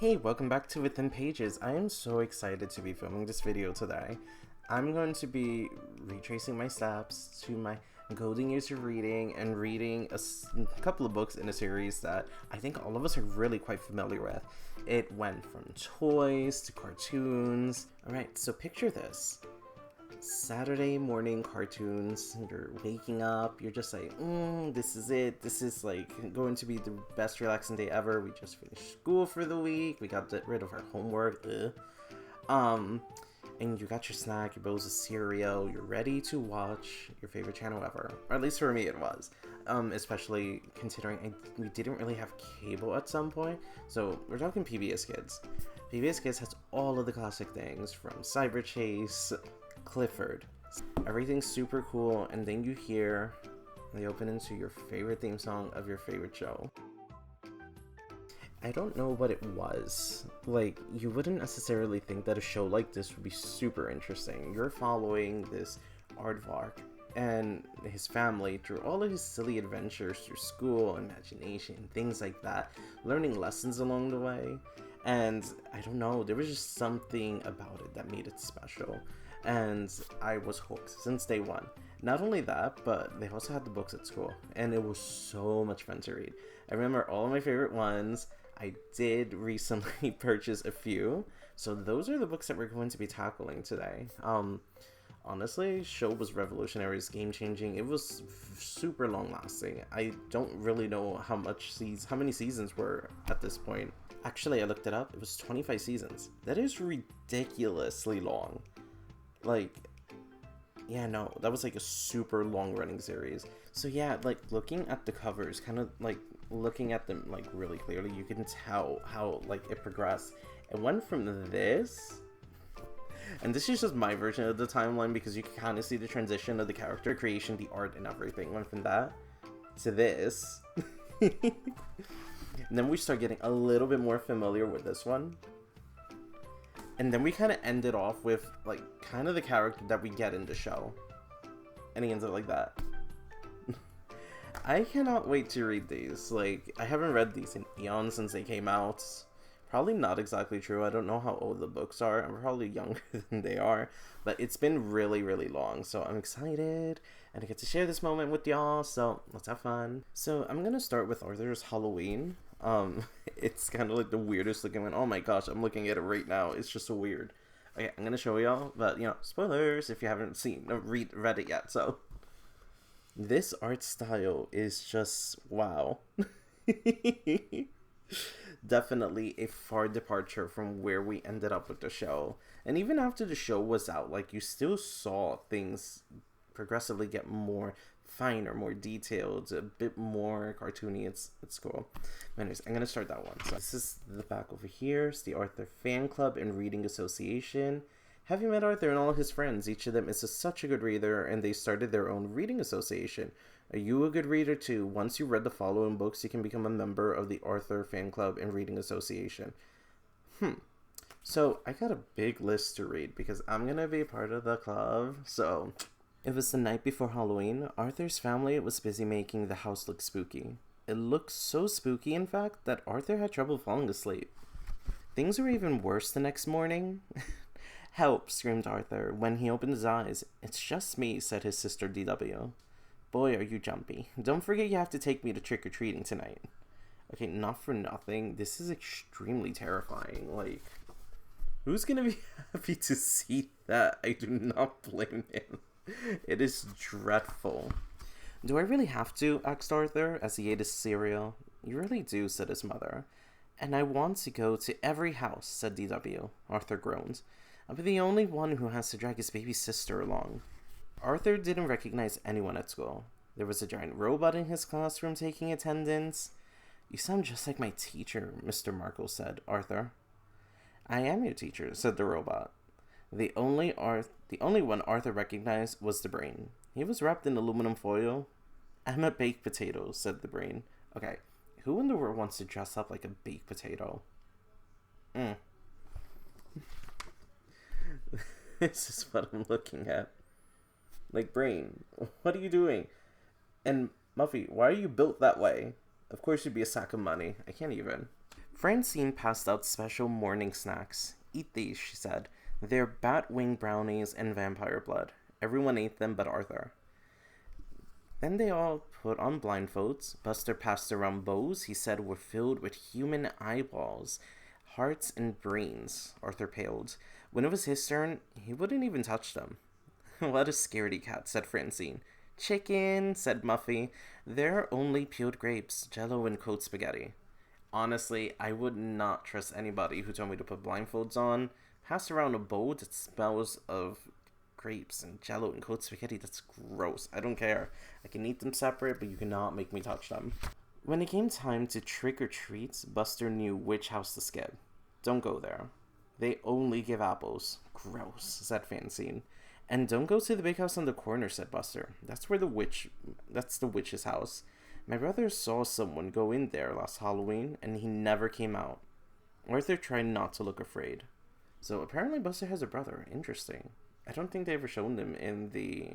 Hey, welcome back to Within Pages. I am so excited to be filming this video today. I'm going to be retracing my steps to my golden years of reading and reading a couple of books in a series that I think all of us are really quite familiar with. It went from toys to cartoons. Alright, so picture this. Saturday morning cartoons, you're waking up, you're just like, this is it, this is like going to be the best relaxing day ever. We just finished school for the week, we got rid of our homework, and you got your snack, your bowls of cereal, you're ready to watch your favorite channel ever, or at least for me it was, especially considering we didn't really have cable at some point, so we're talking PBS Kids. PBS Kids has all of the classic things from Cyber Chase, Clifford. Everything's super cool, and then you hear they open into your favorite theme song of your favorite show. I don't know what it was. Like, you wouldn't necessarily think that a show like this would be super interesting. You're following this aardvark and his family through all of his silly adventures through school, imagination, things like that, learning lessons along the way. And I don't know, there was just something about it that made it special. And I was hooked since day one. Not only that, but they also had the books at school, and it was so much fun to read. I remember all of my favorite ones. I did recently purchase a few, so those are the books that we're going to be tackling today. Honestly, show was revolutionary, it's game-changing. It was super long-lasting. I don't really know how many seasons were at this point. Actually, I looked it up. It was 25 seasons. That is ridiculously long. Like, yeah, no, that was like a super long running series. So yeah, like looking at the covers, kind of like looking at them like really clearly, you can tell how like it progressed. It went from this, and this is just my version of the timeline because you can kind of see the transition of the character creation, the art, and everything. Went from that to this. And then we start getting a little bit more familiar with this one. And then we kind of ended off with, like, kind of the character that we get in the show. And he ends up like that. I cannot wait to read these. Like, I haven't read these in eons since they came out. Probably not exactly true. I don't know how old the books are. I'm probably younger than they are. But it's been really, really long. So I'm excited. And I get to share this moment with y'all. So let's have fun. So I'm going to start with Arthur's Halloween. It's kind of like the weirdest looking one. Oh my gosh, I'm looking at it right now. It's just so weird. Okay, I'm gonna show y'all, but you know, spoilers if you haven't read it yet. So this art style is just wow. Definitely a far departure from where we ended up with the show. And even after the show was out, like, you still saw things progressively get more finer, more detailed, a bit more cartoony. It's cool. Anyways, I'm gonna start that one. So this is the back over here. It's the Arthur Fan Club and Reading Association. Have you met Arthur and all his friends? Each of them is such a good reader, and they started their own reading association. Are you a good reader too? Once you read the following books, you can become a member of the Arthur Fan Club and Reading Association. So I got a big list to read because I'm gonna be part of the club. So it was the night before Halloween. Arthur's family was busy making the house look spooky. It looked so spooky, in fact, that Arthur had trouble falling asleep. Things were even worse the next morning. Help, screamed Arthur. When he opened his eyes, it's just me, said his sister DW. Boy, are you jumpy. Don't forget you have to take me to trick-or-treating tonight. Okay, not for nothing. This is extremely terrifying. Like, who's gonna be happy to see that? I do not blame him. It is dreadful. Do I really have to? Asked Arthur as he ate his cereal. You really do, said his mother. And I want to go to every house, said DW. Arthur groaned. I'll be the only one who has to drag his baby sister along. Arthur didn't recognize anyone at school. There was a giant robot in his classroom taking attendance. You sound just like my teacher, Mr. Markle said. Arthur. I am your teacher, said the robot. The only one Arthur recognized was the brain. He was wrapped in aluminum foil. I'm a baked potato, said the brain. Okay, who in the world wants to dress up like a baked potato? This is what I'm looking at. Like, brain, what are you doing? And Muffy, why are you built that way? Of course you'd be a sack of money. I can't even. Francine passed out special morning snacks. Eat these, she said. They're bat wing brownies and vampire blood. Everyone ate them but Arthur. Then they all put on blindfolds. Buster passed around bows he said were filled with human eyeballs, hearts, and brains. Arthur paled. When it was his turn, he wouldn't even touch them. What a scaredy cat, said Francine. Chicken, said Muffy. They're only peeled grapes, jello, and cold spaghetti. Honestly, I would not trust anybody who told me to put blindfolds on, pass around a bowl that smells of grapes and jello and cold spaghetti. That's gross. I don't care. I can eat them separate, but you cannot make me touch them. When it came time to trick or treats, Buster knew which house to skip. Don't go there. They only give apples. Gross, said Francine. And don't go to the big house on the corner, said Buster. That's the witch's house. My brother saw someone go in there last Halloween, and he never came out. Arthur tried not to look afraid. So apparently Buster has a brother. Interesting. I don't think they ever showed him in the...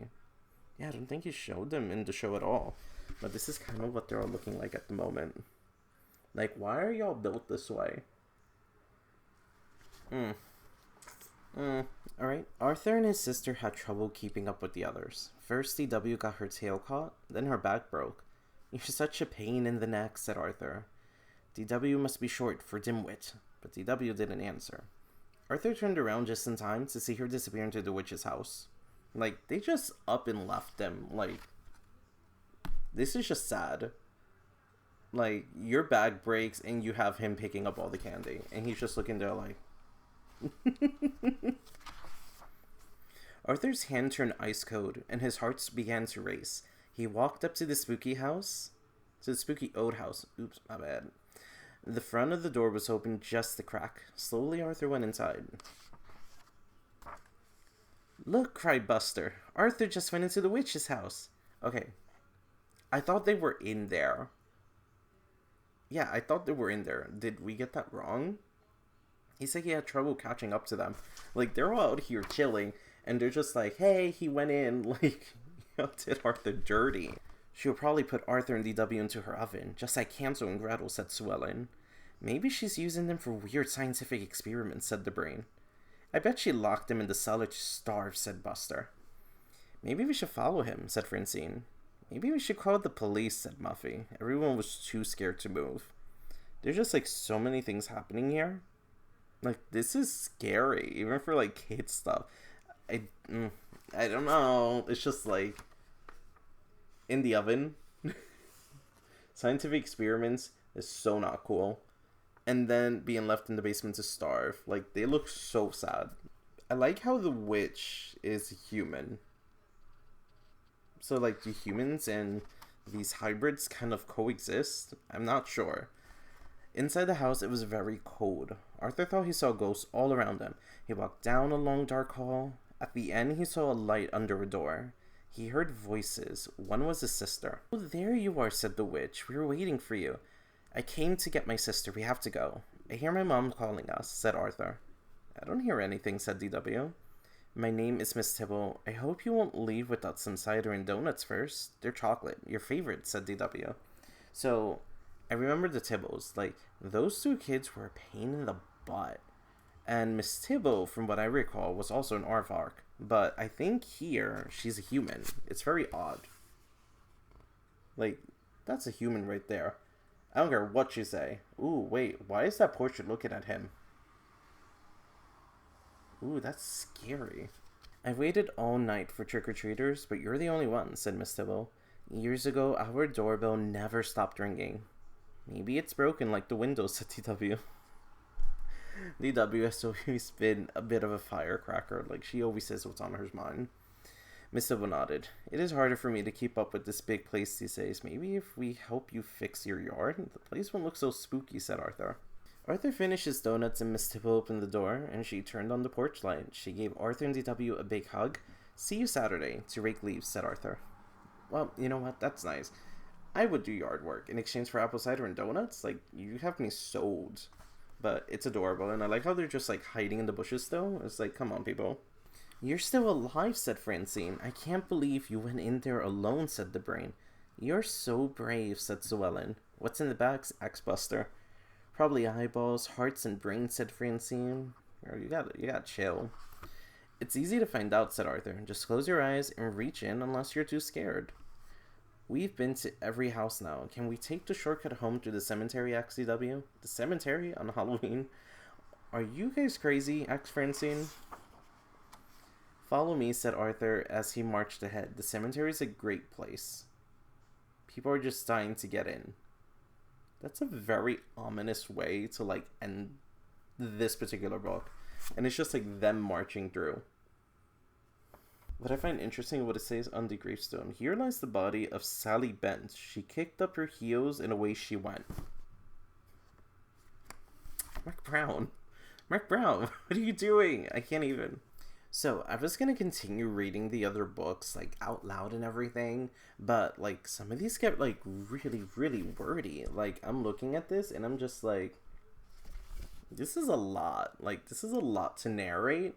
Yeah, I don't think he showed them in the show at all. But this is kind of what they're all looking like at the moment. Like, why are y'all built this way? Alright. Arthur and his sister had trouble keeping up with the others. First, DW got her tail caught, then her back broke. You're such a pain in the neck, said Arthur. DW must be short for dimwit, but DW didn't answer. Arthur turned around just in time to see her disappear into the witch's house. Like, they just up and left them. Like, this is just sad. Like, your bag breaks and you have him picking up all the candy. And he's just looking there like... Arthur's hand turned ice cold, and his heart began to race. He walked up to the spooky old house. Oops, my bad. The front of the door was open just a crack. Slowly, Arthur went inside. Look, cried Buster. Arthur just went into the witch's house. Okay. I thought they were in there. Yeah, I thought they were in there. Did we get that wrong? He said he had trouble catching up to them. Like, they're all out here chilling, and they're just like, hey, he went in. Like, did Arthur dirty. She'll probably put Arthur and DW into her oven, just like Hansel and Gretel, said Sue Ellen. Maybe she's using them for weird scientific experiments, said the brain. I bet she locked them in the cellar to starve, said Buster. Maybe we should follow him, said Francine. Maybe we should call the police, said Muffy. Everyone was too scared to move. There's just, like, so many things happening here. Like, this is scary, even for, like, kids stuff. I don't know. It's just, like, in the oven. Scientific experiments is so not cool. And then being left in the basement to starve. Like, they look so sad. I like how the witch is human. So, like, do humans and these hybrids kind of coexist? I'm not sure. Inside the house, it was very cold. Arthur thought he saw ghosts all around him. He walked down a long dark hall. At the end, he saw a light under a door. He heard voices. One was his sister. Oh, there you are, said the witch. We were waiting for you. I came to get my sister. We have to go. I hear my mom calling us, said Arthur. I don't hear anything, said DW. My name is Miss Tibble. I hope you won't leave without some cider and donuts first. They're chocolate. Your favorite, said DW. So, I remember the Tibbles. Like, those two kids were a pain in the butt. And Miss Tibble, from what I recall, was also an aardvark. But I think here, she's a human. It's very odd. Like, that's a human right there. I don't care what you say. Ooh, wait, why is that portrait looking at him? Ooh, that's scary. I waited all night for trick-or-treaters, but you're the only one, said Miss Tibble. Years ago, our doorbell never stopped ringing. Maybe it's broken like the windows, said DW. DW has always been a bit of a firecracker. Like, she always says what's on her mind. Miss Tibble nodded. It is harder for me to keep up with this big place these days. Maybe if we help you fix your yard, the place won't look so spooky, said Arthur. Arthur finished his donuts and Miss Tibble opened the door, and she turned on the porch light. She gave Arthur and DW a big hug. See you Saturday to rake leaves, said Arthur. Well, you know what? That's nice. I would do yard work in exchange for apple cider and donuts. Like, you have me sold. But it's adorable, and I like how they're just, like, hiding in the bushes still. It's like, come on, people. You're still alive, said Francine. I can't believe you went in there alone, said the brain. You're so brave, said Sue Ellen. What's in the bags? Asked Buster. Probably eyeballs, hearts, and brains, said Francine. Girl, you gotta chill. It's easy to find out, said Arthur. Just close your eyes and reach in unless you're too scared. We've been to every house now. Can we take the shortcut home through the cemetery, XCW? The cemetery on Halloween? Are you guys crazy, asked Francine. Follow me, said Arthur as he marched ahead. The cemetery is a great place. People are just dying to get in. That's a very ominous way to, like, end this particular book. And it's just, like, them marching through. What I find interesting what it says on the gravestone. Here lies the body of Sally Bent. She kicked up her heels and away she went. Mark Brown. Mark Brown, what are you doing? I can't even. So, I was going to continue reading the other books, like, out loud and everything, but, like, some of these get, like, really, really wordy. Like, I'm looking at this, and I'm just like, this is a lot. Like, this is a lot to narrate.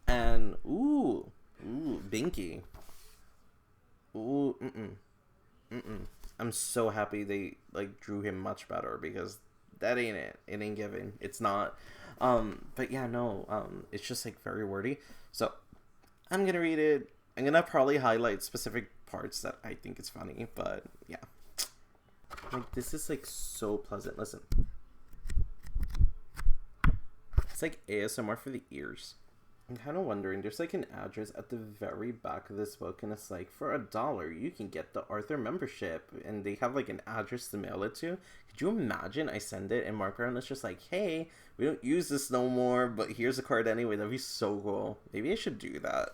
And, ooh, Binky. Ooh, I'm so happy they, like, drew him much better, because that ain't it. It ain't given. It's not. But yeah, no, it's just, like, very wordy. So, I'm gonna read it. I'm gonna probably highlight specific parts that I think is funny, but yeah. Like, this is, like, so pleasant. Listen. It's like ASMR for the ears. I'm kind of wondering, there's, like, an address at the very back of this book, and it's like, for $1, you can get the Arthur membership, and they have, like, an address to mail it to. Could you imagine I send it, and Mark Brown is just like, hey, we don't use this no more, but here's a card anyway. That'd be so cool. Maybe I should do that.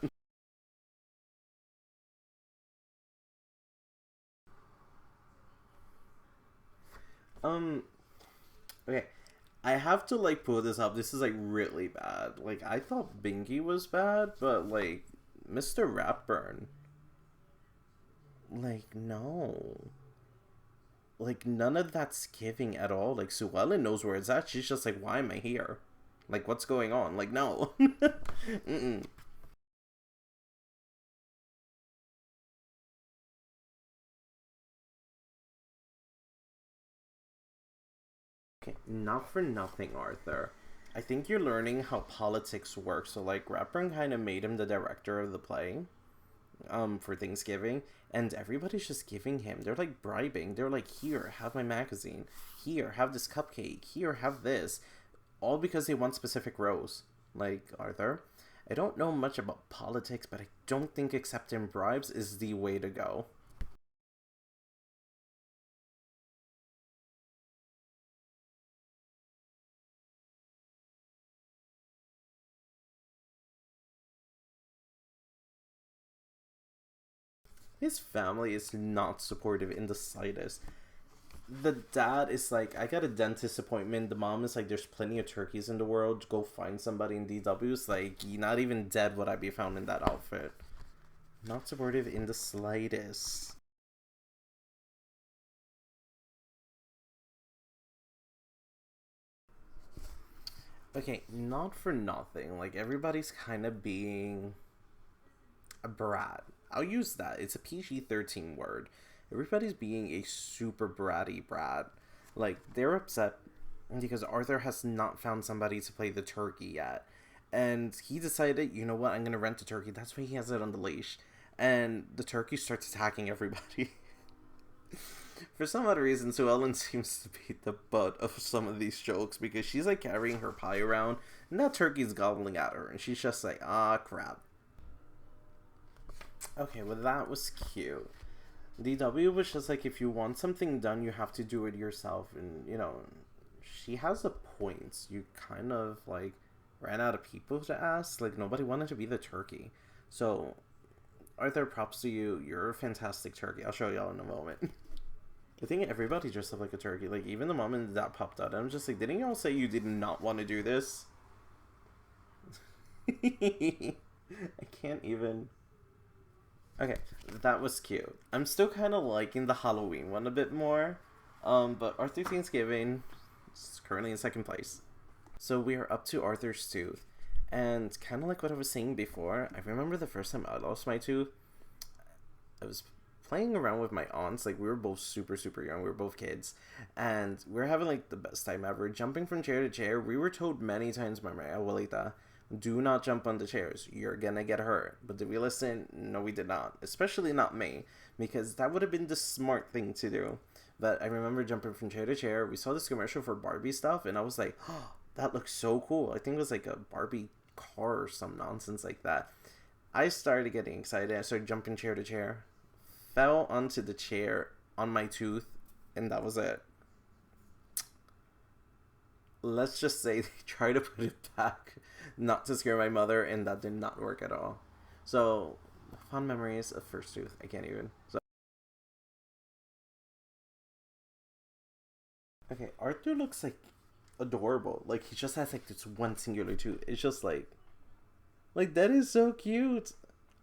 Okay. I have to, like, pull this up. This is, like, really bad. Like, I thought Binky was bad, but, like, Mr. Ratburn. Like, no. Like, none of that's giving at all. Like, Sue Ellen knows where it's at. She's just like, why am I here? Like, what's going on? Like, no. Okay, not for nothing, Arthur. I think you're learning how politics work. So, like, Ratburn kind of made him the director of the play, for Thanksgiving, and everybody's just giving him. They're, like, bribing. They're like, here, have my magazine. Here, have this cupcake. Here, have this. All because they want specific roles. Like, Arthur, I don't know much about politics, but I don't think accepting bribes is the way to go. His family is not supportive in the slightest. The dad is like, I got a dentist appointment. The mom is like, there's plenty of turkeys in the world. Go find somebody in DW. It's like, not even dead would I be found in that outfit. Not supportive in the slightest. Okay, not for nothing. Like, everybody's kind of being a brat. I'll use that. It's a PG-13 word. Everybody's being a super bratty brat. Like, they're upset because Arthur has not found somebody to play the turkey yet. And he decided, you know what, I'm going to rent a turkey. That's why he has it on the leash. And the turkey starts attacking everybody. For some odd reason, Sue Ellen seems to be the butt of some of these jokes because she's, like, carrying her pie around and that turkey's gobbling at her. And she's just like, ah, crap. Okay, well, that was cute. DW was just like, if you want something done, you have to do it yourself. And, you know, she has a point. You kind of, like, ran out of people to ask. Like, nobody wanted to be the turkey. So, Arthur, props to you. You're a fantastic turkey. I'll show y'all in a moment. I think everybody dressed up like a turkey. Like, even the mom and dad popped out. I'm just like, didn't y'all say you did not want to do this? I can't even... Okay, that was cute. I'm still kind of liking the Halloween one a bit more. But Arthur Thanksgiving is currently in second place. So we are up to Arthur's tooth. And kind of like what I was saying before, I remember the first time I lost my tooth. I was playing around with my aunts. Like, we were both super, super young. We were both kids. And we were having, like, the best time ever. Jumping from chair to chair. We were told many times by my abuelita, do not jump on the chairs. You're gonna get hurt. But did we listen? No, we did not. Especially not me. Because that would have been the smart thing to do. But I remember jumping from chair to chair. We saw this commercial for Barbie stuff. And I was like, oh, that looks so cool. I think it was like a Barbie car or some nonsense like that. I started getting excited. I started jumping chair to chair. Fell onto the chair on my tooth. And that was it. Let's just say they tried to put it back. Not to scare my mother. And that did not work at all. So, fond memories of first tooth. I can't even. So. Okay, Arthur looks like adorable. Like, he just has like this one singular tooth. It's just like that is so cute.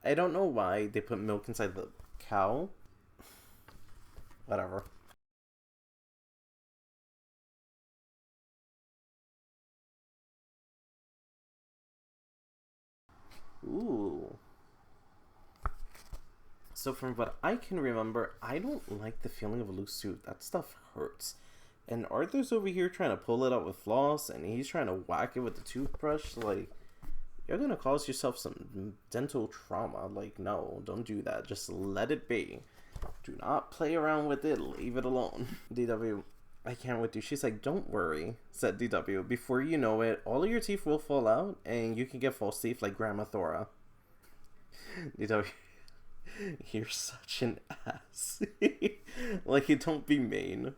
I don't know why they put milk inside the cow. Whatever. Ooh. So from what I can remember, I don't like the feeling of a loose tooth. That stuff hurts. And Arthur's over here trying to pull it out with floss, and he's trying to whack it with the toothbrush. Like, you're gonna cause yourself some dental trauma. Like, no, don't do that. Just let it be. Do not play around with it. Leave it alone. DW, I can't with you. She's like, don't worry, said DW. Before you know it, all of your teeth will fall out, and you can get false teeth like Grandma Thora. DW, you're such an ass. Like, you don't be mean.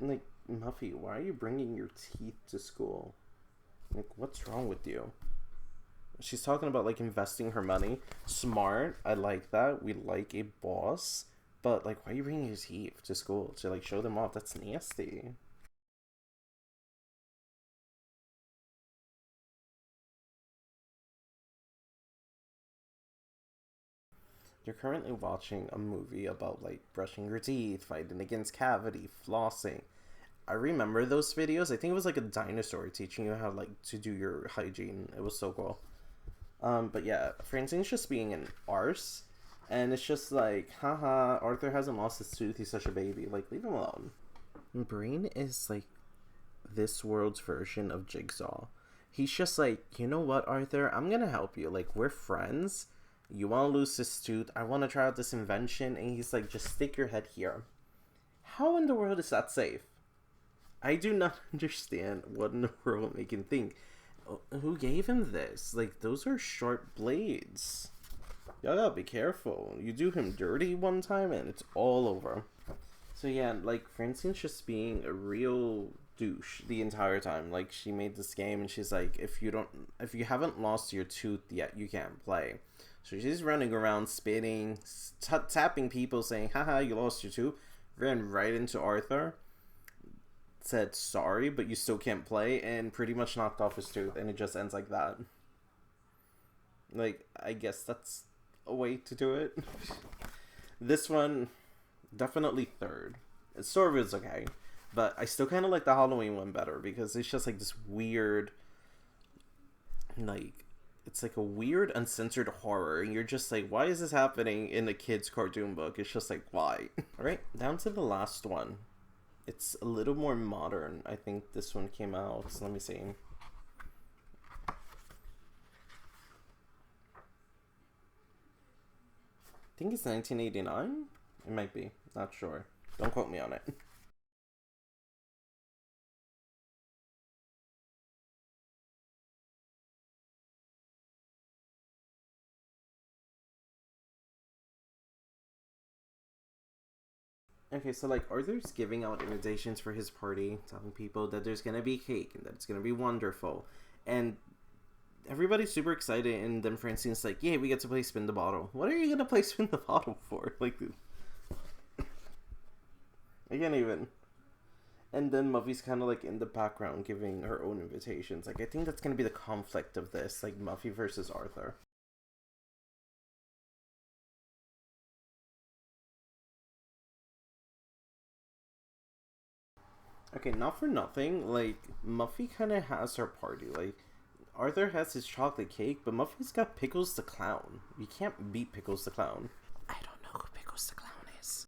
Like, Muffy, why are you bringing your teeth to school? Like, what's wrong with you? She's talking about, like, investing her money. Smart. I like that. We like a boss. But, like, why are you bringing your teeth to school? To, like, show them off? That's nasty. You're currently watching a movie about, like, brushing your teeth, fighting against cavity, flossing. I remember those videos. I think it was like a dinosaur teaching you how, like, to do your hygiene. It was so cool. But yeah, Francine's just being an arse. And it's just like, haha, Arthur hasn't lost his tooth. He's such a baby. Like, leave him alone. Brain is like this world's version of Jigsaw. He's just like, you know what, Arthur? I'm gonna help you. Like, we're friends. You want to lose this tooth. I want to try out this invention. And he's like, just stick your head here. How in the world is that safe? I do not understand what in the world they can think. Who gave him this? Like, those are sharp blades. Y'all gotta be careful. You do him dirty one time and it's all over. So yeah, like, Francine's just being a real douche the entire time. Like, she made this game and she's like, if you haven't lost your tooth yet, you can't play. So she's running around spitting, tapping people saying, haha, you lost your tooth. Ran right into Arthur. Said sorry, but you still can't play, and pretty much knocked off his tooth, and it just ends like that. Like, I guess that's a way to do it. This one, definitely third. It sort of is okay, but I still kind of like the Halloween one better, because it's just like this weird, like, it's like a weird uncensored horror, and you're just like, why is this happening in a kid's cartoon book? It's just like, why? Alright, down to the last one. It's a little more modern. I think this one came out. So let me see. I think it's 1989? It might be. Not sure. Don't quote me on it. Okay, so like Arthur's giving out invitations for his party, telling people that there's gonna be cake and that it's gonna be wonderful. And everybody's super excited, and then Francine's like, yeah, we get to play spin the bottle. What are you gonna play spin the bottle for? Like, I can't even. And then Muffy's kind of like in the background giving her own invitations. Like, I think that's gonna be the conflict of this, like Muffy versus Arthur. Okay, not for nothing, like, Muffy kind of has her party. Like, Arthur has his chocolate cake, but Muffy's got Pickles the Clown. You can't beat Pickles the Clown. I don't know who Pickles the Clown is.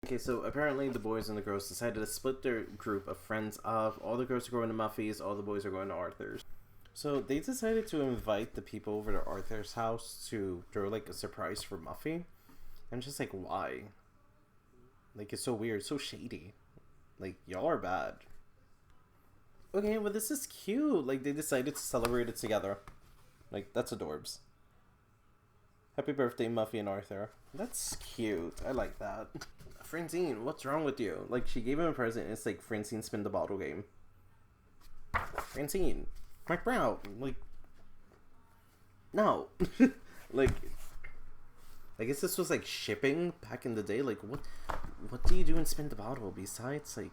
Okay, so apparently the boys and the girls decided to split their group of friends up. All the girls are going to Muffy's, all the boys are going to Arthur's. So they decided to invite the people over to Arthur's house to throw like a surprise for Muffy. I'm just like, why? Like, it's so weird, so shady. Like, y'all are bad. Okay, well, this is cute. Like, they decided to celebrate it together. Like, that's adorbs. Happy birthday, Muffy and Arthur. That's cute. I like that. Francine, what's wrong with you? Like, she gave him a present and it's like Francine spin the bottle game. Francine, Mike Brown, like, no. Like, I guess this was like shipping back in the day. Like, what do you do in spin the bottle besides like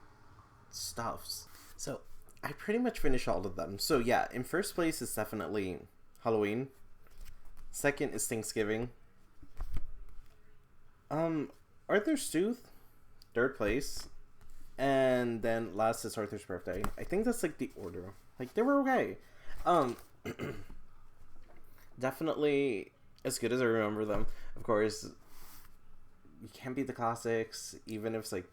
stuffs? So I pretty much finished all of them. So yeah, in first place is definitely Halloween. Second is Thanksgiving. Arthur's Tooth, third place. And then last is Arthur's birthday. I think that's like the order. Like, they were okay. Definitely as good as I remember them. Of course, you can't beat the classics, even if it's like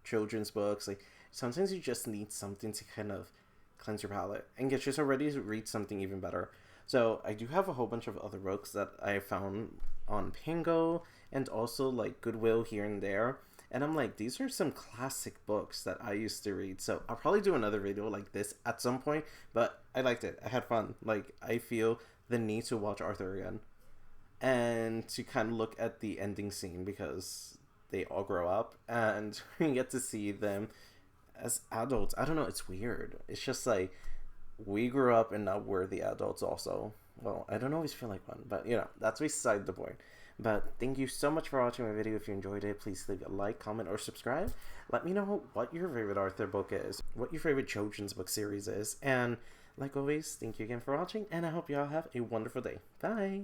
children's books. Like, sometimes you just need something to kind of cleanse your palate and get yourself ready to read something even better. So I do have a whole bunch of other books that I found on Pango and also like Goodwill here and there. And I'm like, these are some classic books that I used to read. So I'll probably do another video like this at some point. But I liked it. I had fun. Like, I feel the need to watch Arthur again. And to kind of look at the ending scene because they all grow up. And we get to see them as adults. I don't know. It's weird. It's just like, we grew up and now we're the adults also. Well, I don't always feel like one. But, you know, that's beside the point. But thank you so much for watching my video. If you enjoyed it, please leave a like, comment, or subscribe. Let me know what your favorite Arthur book is, what your favorite children's book series is. And like always, thank you again for watching, and I hope you all have a wonderful day. Bye!